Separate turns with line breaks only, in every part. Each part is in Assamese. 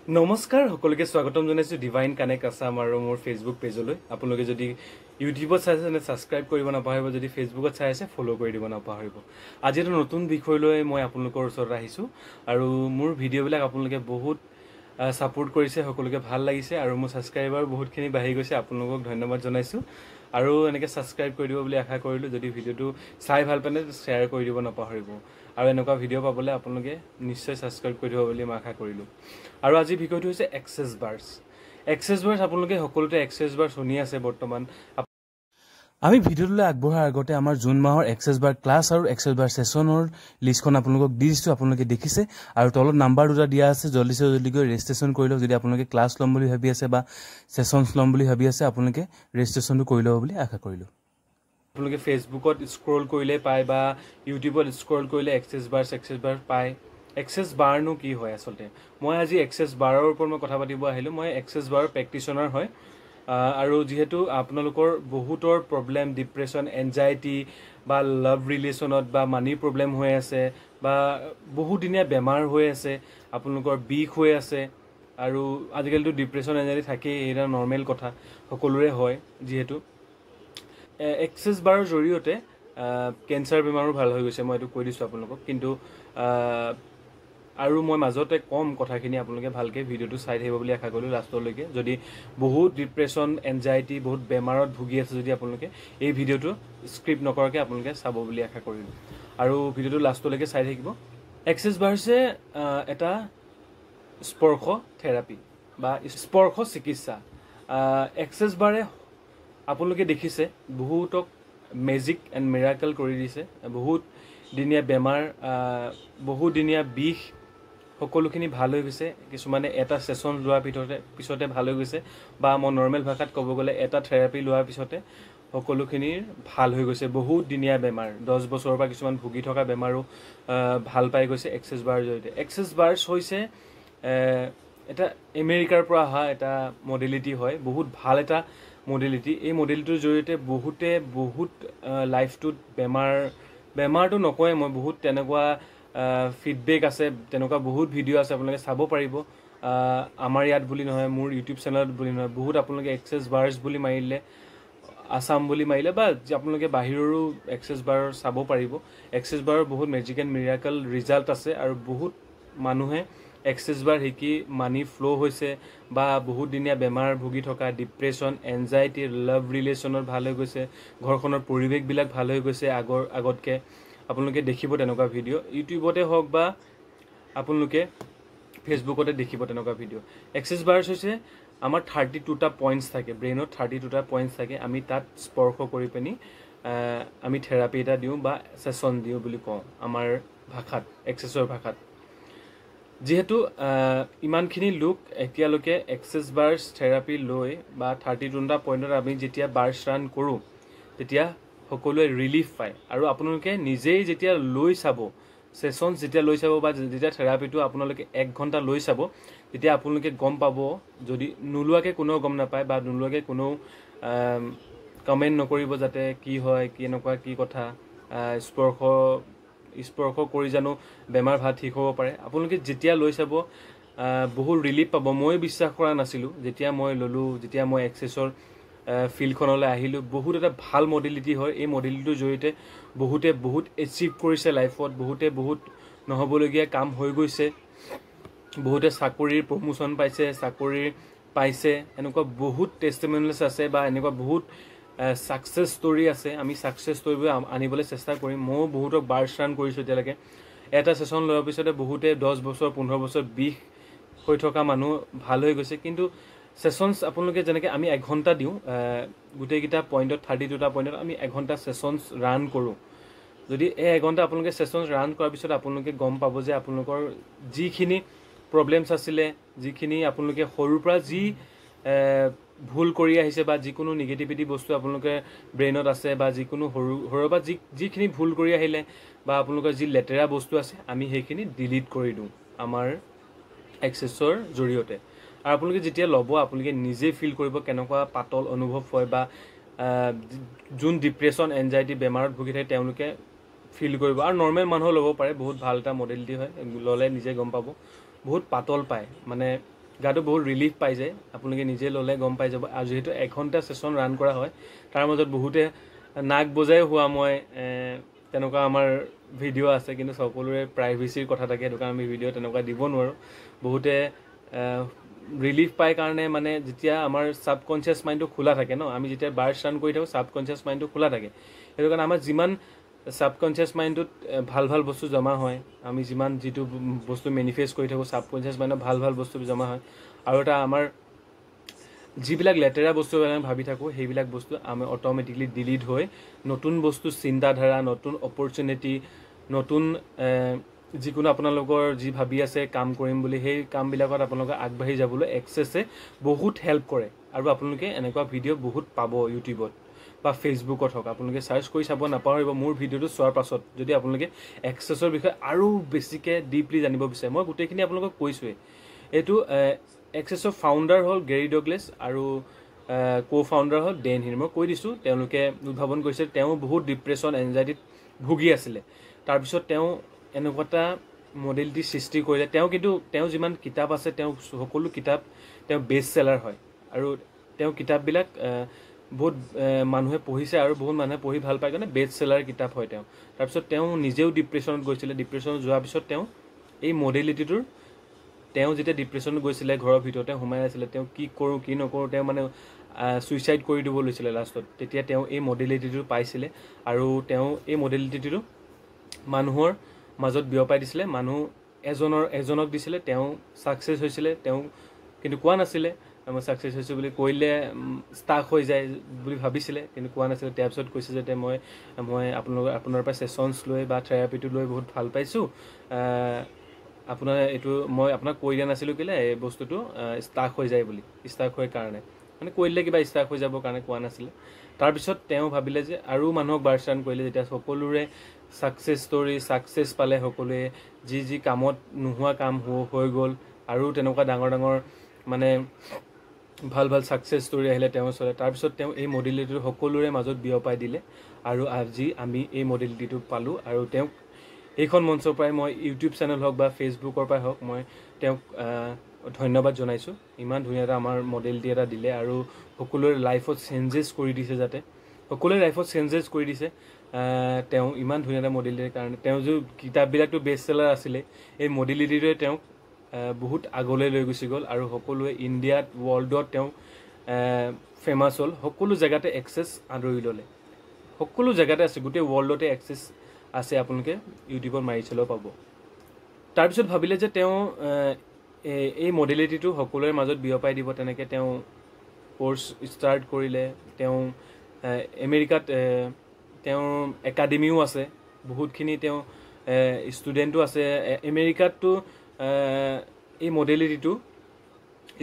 নমস্কাৰ সকলোকে স্বাগতম জনাইছো ডিভাইন কানেক্ট আছাম আৰু মোৰ ফেচবুক পেজলৈ আপোনালোকে যদি ইউটিউবত চাইছে তেনে সাবস্ক্ৰাইব কৰিব নাপাহৰিব যদি ফেচবুকত চাই আছে ফলো কৰি দিব নাপাহৰিব আজি এটা নতুন বিষয় লৈ মই আপোনালোকৰ ওচৰত আহিছো আৰু মোৰ ভিডিঅ'বিলাক আপোনালোকে বহুত সাপোৰ্ট কৰিছে সকলোকে ভাল লাগিছে আৰু মোৰ সাবস্ক্ৰাইবাৰ বহুতখিনি বাঢ়ি গৈছে আপোনালোকক ধন্যবাদ জনাইছো আৰু এনেকৈ সাবস্ক্ৰাইব কৰি দিব বুলি আশা কৰিলো যদি ভিডিঅ'টো চাই ভাল পালে শ্বেয়াৰ কৰি দিব নাপাহৰিব আৰু এনেকুৱা ভিডিঅ' পাবলৈ আপোনালোকে নিশ্চয় সাবস্ক্ৰাইব কৰি দিব বুলি মই আশা কৰিলো আৰু আজি ভিডিঅ'টো হৈছে এক্সেছ বাৰ্ছ আপোনালোকে সকলোতে এক্সেছ বাৰ শুনি আছে বৰ্তমান আমি ভিডিঅ'টোলৈ আগবঢ়াৰ আগতে আমাৰ জুন মাহৰ এক্সেছ বাৰ ক্লাছ আৰু এক্সেছ বাৰ সেশনৰ লিষ্টখন আপোনালোকক দি দিছো আপোনালোকে দেখিছে আৰু তলত নাম্বাৰ দুটা দিয়া আছে জলদিকৈ ৰেজিষ্ট্ৰেচন কৰি লওক যদি আপোনালোকে ক্লাছ ল'ম বুলি ভাবি আছে বা সেশনছ ল'ম বুলি ভাবি আছে আপোনালোকে ৰেজিষ্ট্ৰেচনটো কৰি ল'ব বুলি আশা কৰিলো আপোনালোকে ফেচবুকত স্ক্ৰল কৰিলে পায় বা ইউটিউবত স্ক্ৰল কৰিলে এক্সেছ বাৰ পায় এক্সেছ বাৰনো কি হয় আচলতে মই আজি এক্সেছ বাৰৰ ওপৰত মই কথা পাতিব আহিলো মই এক্সেছ বাৰৰ প্ৰেক্টিশনাৰ হয় আৰু যেহেতু আপোনালোকৰ বহুতৰ প্ৰবলেম ডিপ্ৰেছন এনজাইটি বা লাভ ৰিলেশ্যনত বা মানিৰ প্ৰবলেম হৈ আছে বা বহুদিনীয়া বেমাৰ হৈ আছে আপোনালোকৰ বিষ হৈ আছে আৰু আজিকালিতো ডিপ্ৰেছন এনজাইটি থাকেই এটা নৰ্মেল কথা সকলোৰে হয় যেহেতু এক্সেছ বাৰৰ জৰিয়তে কেঞ্চাৰ বেমাৰো ভাল হৈ গৈছে মই এইটো কৈ দিছোঁ আপোনালোকক কিন্তু আৰু মই মাজতে কম কথাখিনি আপোনালোকে ভালকে ভিডিঅ'টো চাই থাকিব বুলি আশা কৰিলোঁ লাষ্টলৈকে যদি বহুত ডিপ্ৰেছন এনজাইটি বহুত বেমাৰত ভুগি আছে যদি আপোনালোকে এই ভিডিঅ'টো স্ক্ৰিপ্ট নকৰাকৈ আপোনালোকে চাব বুলি আশা কৰিলোঁ আৰু ভিডিঅ'টো লাষ্টলৈকে চাই থাকিব এক্সেছ বাৰ হৈছে এটা স্পৰ্শ থেৰাপি বা স্পৰ্শ চিকিৎসা এক্সেছ বাৰে আপোনালোকে দেখিছে বহুতক মেজিক এণ্ড মিৰাকল কৰি দিছে বহুত দিনীয়া বেমাৰ বহুদিনীয়া বিষ সকলোখিনি ভাল হৈ গৈছে কিছুমানে এটা সেশন লোৱাৰ পিছতে ভাল হৈ গৈছে বা মই নৰ্মেল ভাষাত ক'ব গ'লে এটা থেৰাপি লোৱাৰ পিছতে সকলোখিনিৰ ভাল হৈ গৈছে বহুত দিনীয়া বেমাৰ 10 বছৰৰ পৰা কিছুমান ভুগি থকা বেমাৰো ভাল পাই গৈছে এক্সেছ বাৰৰ জৰিয়তে এক্সেছ বাৰ্ছ হৈছে এটা আমেৰিকাৰ পৰা অহা এটা মডেলিটি হয় বহুত ভাল এটা মডেলিটি এই মডেলিটিৰ জৰিয়তে বহুত লাইফটোত বেমাৰটো নকয় মই বহুত তেনেকুৱা ফিডবেক আছে তেনেকুৱা বহুত ভিডিঅ' আছে আপোনালোকে চাব পাৰিব আমাৰ ইয়াত বুলি নহয় মোৰ ইউটিউব চেনেলত বুলি নহয় বহুত আপোনালোকে এক্সেছ বাৰ্ছ বুলি মাৰিলে আসাম বুলি মাৰিলে বা আপোনালোকে বাহিৰৰো এক্সেছ বাৰ চাব পাৰিব এক্সেছ বাৰৰ বহুত মেজিক এণ্ড মিৰাকল ৰিজাল্ট আছে আৰু বহুত মানুহে এক্সেছ বাৰ শিকি মানি ফ্ল' হৈছে বা বহুত দিনীয়া বেমাৰ ভুগি থকা ডিপ্ৰেছন এনজাইটি লাভ ৰিলেশ্যনত ভাল হৈ গৈছে ঘৰখনৰ পৰিৱেশবিলাক ভাল হৈ গৈছে আগতকৈ আপোনালোকে দেখিব তেনেকুৱা ভিডিঅ' ইউটিউবতে হওক বা আপোনালোকে ফেচবুকতে দেখিব তেনেকুৱা ভিডিঅ' এক্সেছ বাৰ্ছ হৈছে আমাৰ 32টা পইণ্টছ থাকে ব্ৰেইনত 32টা পইণ্টছ থাকে আমি তাত স্পৰ্শ কৰি পিনি আমি থেৰাপি এটা দিওঁ বা সেশন দিওঁ বুলি কওঁ আমাৰ ভাষাত এক্সেছৰ ভাষাত যেহেতু ইমানখিনি লোক এতিয়ালৈকে এক্সেছ বাৰ্ছ থেৰাপি লৈ বা 32টা পইণ্টত আমি যেতিয়া বাৰ্ছ ৰান কৰোঁ তেতিয়া সকলোৱে ৰিলিফ পায় আৰু আপোনালোকে নিজেই যেতিয়া লৈ চাব সেশনছ যেতিয়া লৈ চাব বা যেতিয়া থেৰাপিটো আপোনালোকে 1 ঘণ্টা লৈ চাব তেতিয়া আপোনালোকে গম পাব যদি নোলোৱাকৈ কোনেও গম নাপায় বা নোলোৱাকৈ কোনেও কমেণ্ট নকৰিব যাতে কি হয় কেনেকুৱা কি কথা স্পৰ্শ কৰি জানো বেমাৰ ভাল ঠিক হ'ব পাৰে আপোনালোকে যেতিয়া লৈ চাব বহুত ৰিলিফ পাব মই বিশ্বাস কৰা নাছিলোঁ যেতিয়া মই ল'লোঁ যেতিয়া মই এক্সেছৰ ফিল্ডখনলৈ আহিলোঁ বহুত এটা ভাল মডেলিটি হয় এই মডেলিটিৰ জৰিয়তে বহুত এচিভ কৰিছে লাইফত বহুত নহ'বলগীয়া কাম হৈ গৈছে বহুতে চাকৰিৰ প্ৰমোশ্যন পাইছে এনেকুৱা বহুত টেষ্টিমনিয়েলছ আছে বা এনেকুৱা বহুত ছাকচেছ ষ্টৰি আছে আমি ছাকচেছ ষ্টৰিবোৰ আনিবলৈ চেষ্টা কৰিম ময়ো বহুতক বাৰ্ছ ৰান কৰিছোঁ এতিয়ালৈকে এটা সেশন লোৱাৰ পিছতে বহুতে 10 বছৰ 15 বছৰ বিষ হৈ থকা মানুহ ভাল হৈ গৈছে কিন্তু সেশনছ আপোনালোকে যেনেকৈ আমি 1 ঘণ্টা দিওঁ গোটেইকেইটা পইণ্টত 32টা পইণ্টত আমি 1 ঘণ্টা সেশনছ ৰান কৰোঁ যদি এই 1 ঘণ্টা আপোনালোকে সেশনছ ৰান কৰাৰ পিছত আপোনালোকে গম পাব যে আপোনালোকৰ যিখিনি প্ৰবলেমছ আছিলে যিখিনি আপোনালোকে সৰুৰ পৰা যি ভুল কৰি আহিছে বা যিকোনো নিগেটিভিটি বস্তু আপোনালোকে ব্ৰেইনত আছে বা যিকোনো সৰুৰ পৰা যিখিনি ভুল কৰি আহিলে বা আপোনালোকৰ যি লেতেৰা বস্তু আছে আমি সেইখিনি ডিলিট কৰি দিওঁ আমাৰ এক্সেছৰ জৰিয়তে আৰু আপোনালোকে যেতিয়া ল'ব আপোনালোকে নিজে ফিল কৰিব কেনেকুৱা পাতল অনুভৱ হয় বা যোন ডিপ্ৰেছন এনজাইটি বেমাৰত ভুগি থাকে তেওঁলোকে ফিল কৰিব আৰু নৰ্মেল মানুহ ল'ব পাৰে বহুত ভাল এটা মডেলিটি হয় ল'লে নিজে গম পাব বহুত পাতল পায় মানে গাটো বহুত ৰিলিফ পাই যায় আপোনালোকে নিজে ল'লে গম পাই যাব আৰু যেহেতু 1 ঘণ্টা সেশন ৰান কৰা হয় তাৰ মাজত বহুতে নাক বজাই হোৱা মই তেনেকুৱা আমাৰ ভিডিঅ' আছে কিন্তু সকলোৰে প্ৰাইভেচিৰ কথা থাকে সেইটো কাৰণে আমি ভিডিঅ' তেনেকুৱা দিব নোৱাৰোঁ বহুতে ৰিলিফ পায় কাৰণে মানে যেতিয়া আমাৰ সাবকনচিয়াছ মাইণ্ডটো খোলা থাকে ন আমি যেতিয়া বাৰ্ছ ৰান কৰি থাকোঁ সাবকনচিয়াছ মাইণ্ডটো খোলা থাকে সেইটো কাৰণে আমাৰ যিমান সাবকনচিয়াছ মাইণ্ডটোত ভাল ভাল বস্তু জমা হয় আমি যিমান যিটো বস্তু মেনিফেষ্ট কৰি থাকোঁ সাবকনচিয়াছ মাইণ্ডত ভাল ভাল বস্তু জমা হয় আৰু এটা আমাৰ যিবিলাক লেতেৰা বস্তু ভাবি থাকোঁ সেইবিলাক বস্তু আমি অট'মেটিকলি ডিলিট হৈ নতুন বস্তু চিন্তাধাৰা নতুন অপৰচুনিটি নতুন যিকোনো আপোনালোকৰ যি ভাবি আছে কাম কৰিম বুলি সেই কামবিলাকত আপোনালোকে আগবাঢ়ি যাবলৈ এক্সেছে বহুত হেল্প কৰে আৰু আপোনালোকে এনেকুৱা ভিডিঅ' বহুত পাব ইউটিউবত বা ফেচবুকত হওক আপোনালোকে চাৰ্চ কৰি চাব নাপাহৰিব মোৰ ভিডিঅ'টো চোৱাৰ পাছত যদি আপোনালোকে এক্সেছৰ বিষয়ে আৰু বেছিকৈ ডিপলি জানিব বিচাৰে মই গোটেইখিনি আপোনালোকক কৈছোঁৱেই এইটো এক্সেছৰ ফাউণ্ডাৰ হ'ল গেৰী ডগলেছ আৰু ফাউণ্ডাৰ হ'ল ডেন হিৰ মই কৈ দিছোঁ তেওঁলোকে উদ্ভাৱন কৰিছে তেওঁ বহুত ডিপ্ৰেশ্যন এনজাইটিত ভুগি আছিলে তাৰপিছত তেওঁ এনেকুৱা এটা মডেলিটি সৃষ্টি কৰিলে তেওঁ যিমান কিতাপ আছে তেওঁ সকলো কিতাপ তেওঁ বেষ্ট চেলাৰ হয় আৰু তেওঁ কিতাপবিলাক বহুত মানুহে পঢ়িছে আৰু বহুত মানুহে পঢ়ি ভাল পায় কাৰণে বেষ্ট চেলাৰ কিতাপ হয় তেওঁ তাৰপিছত তেওঁ নিজেও ডিপ্ৰেশ্যনত গৈছিলে ডিপ্ৰেশ্যনত যোৱাৰ পিছত তেওঁ এই মডেলিটিটোৰ তেওঁ যেতিয়া ডিপ্ৰেশ্যনত গৈছিলে ঘৰৰ ভিতৰতে সোমাই আছিলে তেওঁ কি কৰোঁ কি নকৰোঁ তেওঁ মানে ছুইচাইড কৰি দিব লৈছিলে লাষ্টত তেতিয়া তেওঁ এই মডেলিটিটো পাইছিলে আৰু তেওঁ এই মডেলিটিটো মানুহৰ মাজত বিয়পাই দিছিলে মানুহ এজনক দিছিলে তেওঁ ছাকচেছ হৈছিলে তেওঁ কিন্তু কোৱা নাছিলে মই ছাকচেছ হৈছোঁ বুলি কৈলে ষ্টাক হৈ যায় বুলি ভাবিছিলে কিন্তু কোৱা নাছিলে তাৰপিছত কৈছে যে মই আপোনাৰ পৰা ছেশ্যনছ লৈ বা থেৰাপিটো লৈ বহুত ভাল পাইছোঁ আপোনাৰ এইটো মই আপোনাক কৈ দিয়া নাছিলোঁ কেলৈ এই বস্তুটো ষ্টাক হৈ যায় বুলি ষ্টাক হৈ কাৰণে মানে কৈ দিলে কিবা ষ্টাক হৈ যাবৰ কাৰণে কোৱা নাছিলে তাৰপিছত তেওঁ ভাবিলে যে আৰু মানুহক বাৰ্ছ ৰান কৰিলে যেতিয়া সকলোৰে ছাকচেছ ষ্টৰি ছাকচেছ পালে সকলোৱে যি কামত নোহোৱা কাম হৈ গ'ল আৰু তেনেকুৱা ডাঙৰ মানে ভাল ছাকচেছ ষ্টৰি আহিলে তেওঁৰ ওচৰলৈ তাৰপিছত তেওঁ এই মডেলিটিটো সকলোৰে মাজত বিয়পাই দিলে আৰু আজি আমি এই মডেলিটিটো পালোঁ আৰু তেওঁক এইখন মঞ্চৰ পৰাই মই ইউটিউব চেনেল হওক বা ফেচবুকৰ পৰাই হওক মই তেওঁক ধন্যবাদ জনাইছোঁ ইমান ধুনীয়া এটা আমাৰ মডেলিটি এটা দিলে আৰু সকলোৰে লাইফত চেঞ্জেছ কৰি দিছে যাতে সকলোৰে লাইফত চেঞ্জেছ কৰি দিছে তেওঁ ইমান ধুনীয়া এটা মডেলিটিৰ কাৰণে তেওঁ যে কিতাপবিলাকতো বেষ্ট চেলাৰ আছিলে এই মডেলিটিটোৱে তেওঁক বহুত আগলৈ লৈ গুচি গ'ল আৰু সকলোৱে ইণ্ডিয়াত ৱৰ্ল্ডত তেওঁ ফেমাছ হ'ল সকলো জেগাতে এক্সেছ আদৰি ল'লে সকলো জেগাতে আছে গোটেই ৱৰ্ল্ডতে এক্সেছ আছে আপোনালোকে ইউটিউবত মাৰি চালেও পাব তাৰপিছত ভাবিলে যে তেওঁ এই মডেলিটিটো সকলোৰে মাজত বিয়পাই দিব তেনেকৈ তেওঁ কোৰ্চ ষ্টাৰ্ট কৰিলে তেওঁ আমেৰিকাত তেওঁৰ একাডেমিও আছে বহুতখিনি তেওঁ ষ্টুডেণ্টো আছে আমেৰিকাততো এই মডেলিটিটো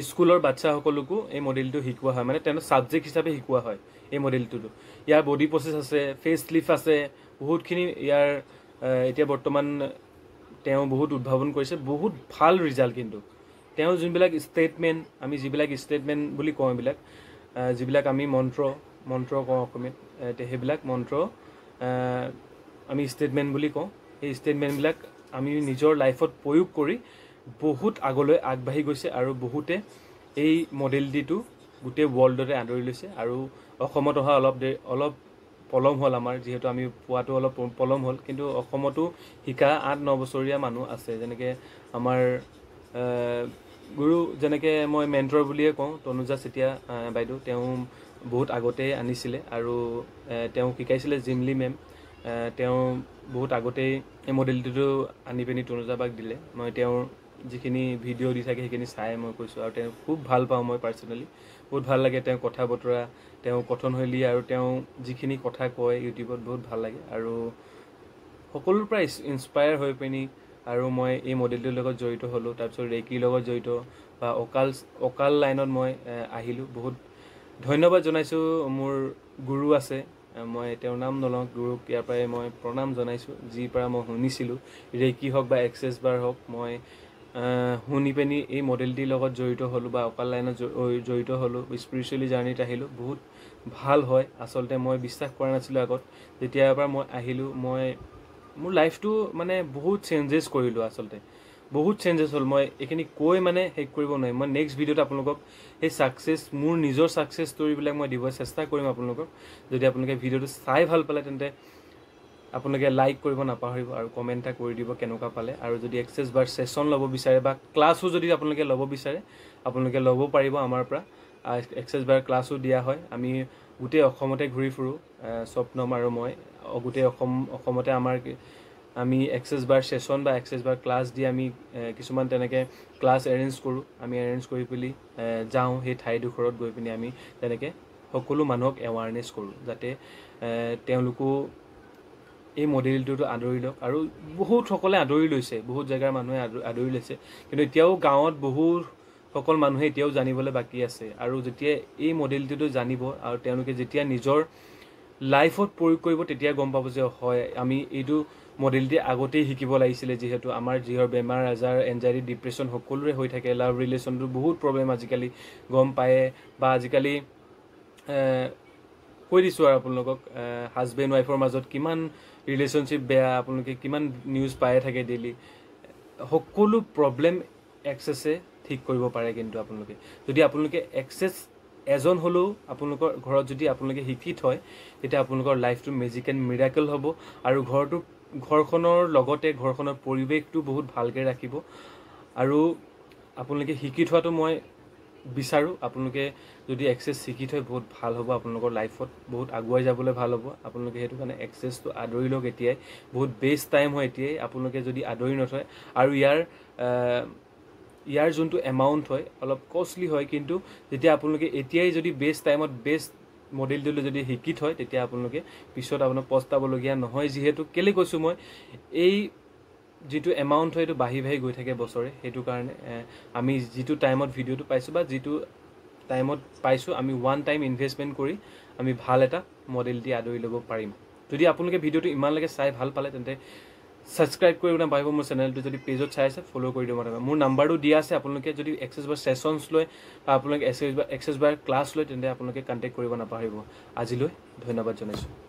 স্কুলৰ বাচ্চাসকলকো এই মডেলটো শিকোৱা হয় মানে তেওঁ ছাবজেক্ট হিচাপে শিকোৱা হয় এই মডেলটোতো ইয়াৰ বডি প্ৰচেছ আছে ফেচ লিফ্ট আছে বহুতখিনি ইয়াৰ এতিয়া বৰ্তমান তেওঁ বহুত উদ্ভাৱন কৰিছে বহুত ভাল ৰিজাল্ট কিন্তু তেওঁ যোনবিলাক ষ্টেটমেণ্ট আমি যিবিলাক ষ্টেটমেণ্ট বুলি কওঁ এইবিলাক যিবিলাক আমি মন্ত্ৰ কওঁ অসমীয়াত সেইবিলাক মন্ত্ৰ আমি ষ্টেটমেণ্ট বুলি কওঁ এই ষ্টেটমেণ্টবিলাক আমি নিজৰ লাইফত প্ৰয়োগ কৰি বহুত আগলৈ আগবাঢ়ি গৈছে আৰু বহুতে এই মডেলিটিটো গোটেই ৱৰ্ল্ডতে আদৰি লৈছে আৰু অসমত অহা অলপ পলম হ'ল আমাৰ যিহেতু আমি পোৱাটো অলপ পলম হ'ল কিন্তু অসমতো শিকা 8-9 বছৰীয়া মানুহ আছে যেনেকৈ আমাৰ গুৰু যেনেকৈ মই মেণ্টৰ বুলিয়ে কওঁ তনুজা চেতিয়া বাইদেউ তেওঁ বহুত আগতেই আনিছিলে আৰু তেওঁ শিকাইছিলে জিমলি মেম তেওঁ বহুত আগতেই এই মডেলিটিটো আনি পিনি তনুজাবাক দিলে মই তেওঁৰ যিখিনি ভিডিঅ' দি থাকে সেইখিনি চাই মই কৈছোঁ আৰু তেওঁ খুব ভাল পাওঁ মই পাৰ্চনেলি বহুত ভাল লাগে তেওঁ কথা বতৰা তেওঁ কথনশৈলী আৰু তেওঁ যিখিনি কথা কয় ইউটিউবত বহুত ভাল লাগে আৰু সকলোৰ পৰা ইনস্পায়াৰ হৈ পিনি আৰু মই এই মডেলটোৰ লগত জড়িত হ'লোঁ তাৰপিছত ৰেকিৰ লগত জড়িত বা অকাল লাইনত মই আহিলোঁ বহুত ধন্যবাদ জনাইছোঁ মোৰ গুৰু আছে মই তেওঁৰ নাম নলওঁ গুৰুক ইয়াৰ পৰাই মই প্ৰণাম জনাইছোঁ যিৰ পৰা মই শুনিছিলোঁ ৰেকি হওক বা এক্সেছ বাৰ হওক মই শুনি পিনি এই মডেলটিৰ লগত জড়িত হ'লোঁ বা অকাল লাইনত জড়িত হ'লোঁ স্পিৰিচুৱেলি জাৰ্ণিত আহিলোঁ বহুত ভাল হয় আচলতে মই বিশ্বাস কৰা নাছিলোঁ আগত যেতিয়াৰ পৰা মই আহিলোঁ মই মোৰ লাইফটো মানে বহুত চেঞ্জেছ কৰিলোঁ আচলতে বহুত চেঞ্জেছ হ'ল মই এইখিনি কৈ মানে শেষ কৰিব নোৱাৰিম মই নেক্সট ভিডিঅ'ত আপোনালোকক সেই ছাকচেছ মোৰ নিজৰ ছাকচেছ ষ্টৰিবিলাক মই দিব চেষ্টা কৰিম আপোনালোকক যদি আপোনালোকে ভিডিঅ'টো চাই ভাল পালে তেন্তে আপোনালোকে লাইক কৰিব নাপাহৰিব আৰু কমেণ্ট এটা কৰি দিব কেনেকুৱা পালে আৰু যদি এক্সেছ বাৰ ছেছন ল'ব বিচাৰে বা ক্লাছো যদি আপোনালোকে ল'ব বিচাৰে আপোনালোকে ল'ব পাৰিব আমাৰ পৰা এক্সেছ বাৰ ক্লাছো দিয়া হয় আমি গোটেই অসমতে ঘূৰি ফুৰোঁ স্বপ্নম আৰু মই গোটেই অসমতে আমি এক্সেছ বাৰ ছেছন বা এক্সেছ বাৰ ক্লাছ দি আমি কিছুমান তেনেকৈ ক্লাছ এৰেঞ্জ কৰোঁ আমি এৰেঞ্জ কৰি পেলি যাওঁ সেই ঠাইডোখৰত গৈ পিনি আমি তেনেকৈ সকলো মানুহক এৱাৰনেছ কৰোঁ যাতে তেওঁলোকো এই মডেলটোতো আদৰি লওক আৰু বহুতসকলে আদৰি লৈছে বহুত জেগাৰ মানুহে আদৰি লৈছে কিন্তু এতিয়াও গাঁৱত বহুতসকল মানুহে এতিয়াও জানিবলৈ বাকী আছে আৰু যেতিয়া এই মডেলটোতো জানিব আৰু তেওঁলোকে যেতিয়া নিজৰ লাইফত প্ৰয়োগ কৰিব তেতিয়া গম পাব যে হয় আমি এইটো মডেলটি আগতেই শিকিব লাগিছিলে যিহেতু আমাৰ যিহৰ বেমাৰ আজাৰ এনজাইটি ডিপ্ৰেশ্যন সকলোৰে হৈ থাকে লাভ ৰিলেশ্যনটো বহুত প্ৰব্লেম আজিকালি গম পায়ে বা আজিকালি কৈ দিছোঁ আৰু আপোনালোকক হাজবেণ্ড ৱাইফৰ মাজত কিমান ৰিলেশ্যনশ্বিপ বেয়া আপোনালোকে কিমান নিউজ পায়ে থাকে ডেইলি সকলো প্ৰব্লেম এক্সেছে ঠিক কৰিব পাৰে কিন্তু আপোনালোকে যদি আপোনালোকে এক্সেছ এজন হ'লেও আপোনালোকৰ ঘৰত যদি আপোনালোকে শিকি থয় তেতিয়া আপোনালোকৰ লাইফটো মেজিক এণ্ড মিৰাকল হ'ব আৰু ঘৰখনৰ লগতে ঘৰখনৰ পৰিৱেশটো বহুত ভালকৈ ৰাখিব আৰু আপোনালোকে শিকি থোৱাটো মই বিচাৰোঁ আপোনালোকে যদি এক্সেছ শিকি থয় বহুত ভাল হ'ব আপোনালোকৰ লাইফত বহুত আগুৱাই যাবলৈ ভাল হ'ব আপোনালোকে সেইটো কাৰণে এক্সেছটো আদৰি লওক এতিয়াই বহুত বেষ্ট টাইম হয় এতিয়াই আপোনালোকে যদি আদৰি নথয় আৰু ইয়াৰ যোনটো এমাউণ্ট হয় অলপ কষ্টলি হয় কিন্তু যেতিয়া আপোনালোকে এতিয়াই যদি বেষ্ট টাইমত বেষ্ট মডেলটোলৈ যদি শিকি থয় তেতিয়া আপোনালোকে পিছত আপোনাক পস্তাবলগীয়া নহয় যিহেতু কেলৈ কৈছোঁ মই এই যিটো এমাউণ্ট হয় এইটো বাঢ়ি গৈ থাকে বছৰে সেইটো কাৰণে আমি যিটো টাইমত ভিডিঅ'টো পাইছোঁ বা যিটো টাইমত পাইছোঁ আমি ওৱান টাইম ইনভেষ্টমেণ্ট কৰি আমি ভাল এটা মডেলটি আদৰি ল'ব পাৰিম যদি আপোনালোকে ভিডিঅ'টো ইমানলৈকে চাই ভাল পালে তেন্তে ছাবস্ক্ৰাইব কৰিব নাপাহৰিব মোৰ চেনেলটো যদি পেজত চাই আছে ফ'ল' কৰি দিব নাপাহৰিব মোৰ নাম্বাৰটো দিয়া আছে আপোনালোকে যদি এক্সেছ বাৰ ছেছনছ লয় বা আপোনালোকে এক্সেছ বাৰ ক্লাছ লয় তেন্তে আপোনালোকে কণ্টেক্ট কৰিব নাপাহৰিব আজিলৈ ধন্যবাদ জনাইছোঁ